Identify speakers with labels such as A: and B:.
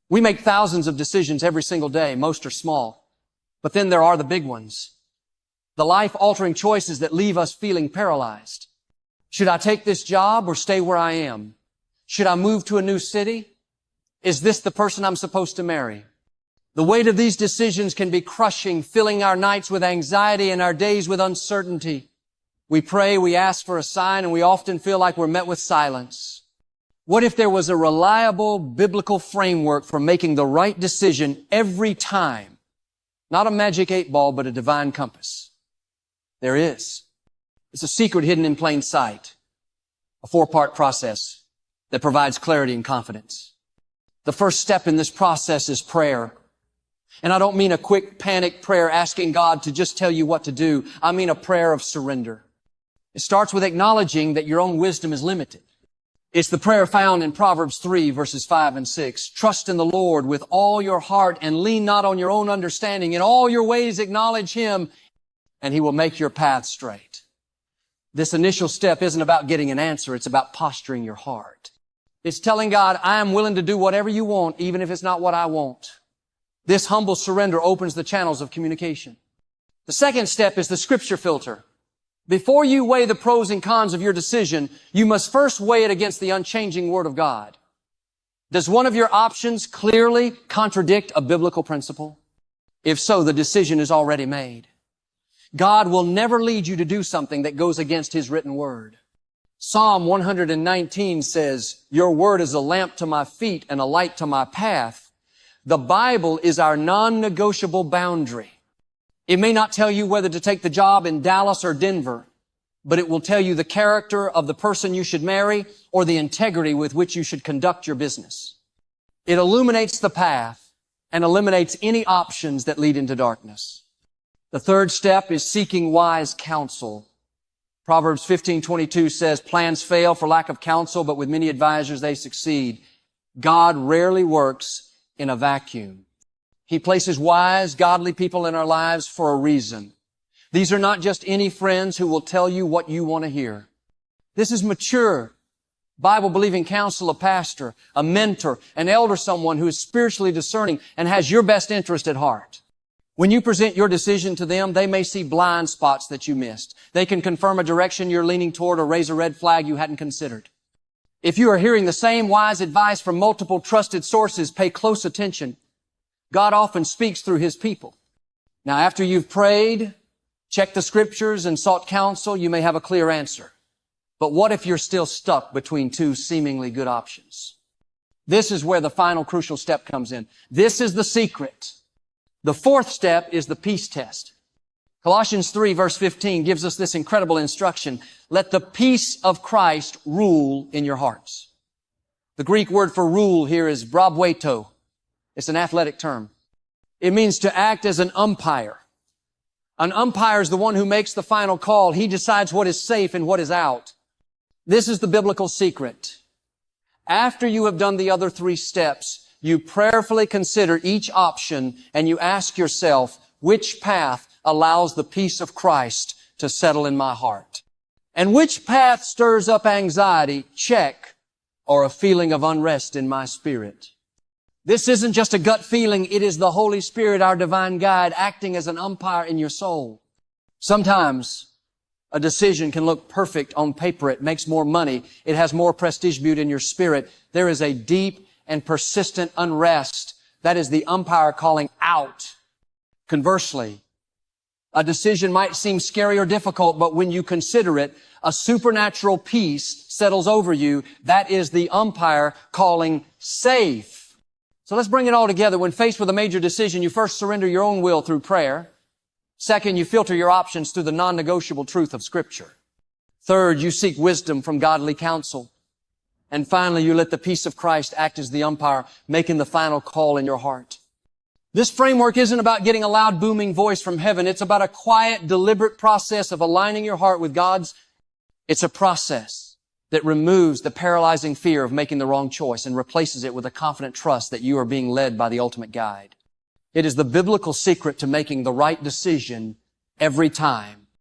A: We make thousands of decisions every single day. Most are small. But then there are the big ones. The life-altering choices that leave us feeling paralyzed. Should I take this job or stay where I am? Should I move to a new city? Is this the person I'm supposed to marry? The weight of these decisions can be crushing, filling our nights with anxiety and our days with uncertainty. We pray, we ask for a sign, and we often feel like we're met with silence. What if there was a reliable biblical framework for making the right decision every time? Not a magic 8-ball, but a divine compass. There is. It's a secret hidden in plain sight. A 4-part process that provides clarity and confidence. The first step in this process is prayer. And I don't mean a quick panic prayer asking God to just tell you what to do. I mean a prayer of surrender. It starts with acknowledging that your own wisdom is limited. It's the prayer found in Proverbs 3, verses 5 and 6. Trust in the Lord with all your heart and lean not on your own understanding. In all your ways acknowledge Him, and He will make your path straight. This initial step isn't about getting an answer. It's about posturing your heart. It's telling God, I am willing to do whatever you want, even if it's not what I want. This humble surrender opens the channels of communication. The second step is the scripture filter. Before you weigh the pros and cons of your decision, you must first weigh it against the unchanging Word of God. Does one of your options clearly contradict a biblical principle? If so, the decision is already made. God will never lead you to do something that goes against His written Word. Psalm 119 says, your Word is a lamp to my feet and a light to my path. The Bible is our non-negotiable boundary. It may not tell you whether to take the job in Dallas or Denver, but it will tell you the character of the person you should marry or the integrity with which you should conduct your business. It illuminates the path and eliminates any options that lead into darkness. The third step is seeking wise counsel. Proverbs 15:22 says, plans fail for lack of counsel, but with many advisors they succeed. God rarely works in a vacuum. He places wise, godly people in our lives for a reason. These are not just any friends who will tell you what you want to hear. This is mature, Bible-believing counsel, a pastor, a mentor, an elder, someone who is spiritually discerning and has your best interest at heart. When you present your decision to them, they may see blind spots that you missed. They can confirm a direction you're leaning toward or raise a red flag you hadn't considered. If you are hearing the same wise advice from multiple trusted sources, pay close attention. God often speaks through His people. Now, after you've prayed, checked the scriptures, and sought counsel, you may have a clear answer. But what if you're still stuck between two seemingly good options? This is where the final crucial step comes in. This is the secret. The fourth step is the peace test. Colossians 3, verse 15 gives us this incredible instruction. Let the peace of Christ rule in your hearts. The Greek word for rule here is brabweto. It's an athletic term. It means to act as an umpire. An umpire is the one who makes the final call. He decides what is safe and what is out. This is the biblical secret. After you have done the other 3 steps, you prayerfully consider each option and you ask yourself, which path allows the peace of Christ to settle in my heart? And which path stirs up anxiety, check, or a feeling of unrest in my spirit? This isn't just a gut feeling. It is the Holy Spirit, our divine guide, acting as an umpire in your soul. Sometimes a decision can look perfect on paper. It makes more money. It has more prestige built in your spirit. There is a deep and persistent unrest. That is the umpire calling out. Conversely, a decision might seem scary or difficult, but when you consider it, a supernatural peace settles over you. That is the umpire calling safe. So let's bring it all together. When faced with a major decision, you first surrender your own will through prayer. Second, you filter your options through the non-negotiable truth of Scripture. Third, you seek wisdom from godly counsel. And finally, you let the peace of Christ act as the umpire, making the final call in your heart. This framework isn't about getting a loud, booming voice from heaven. It's about a quiet, deliberate process of aligning your heart with God's. It's a process that removes the paralyzing fear of making the wrong choice and replaces it with a confident trust that you are being led by the ultimate guide. It is the biblical secret to making the right decision every time.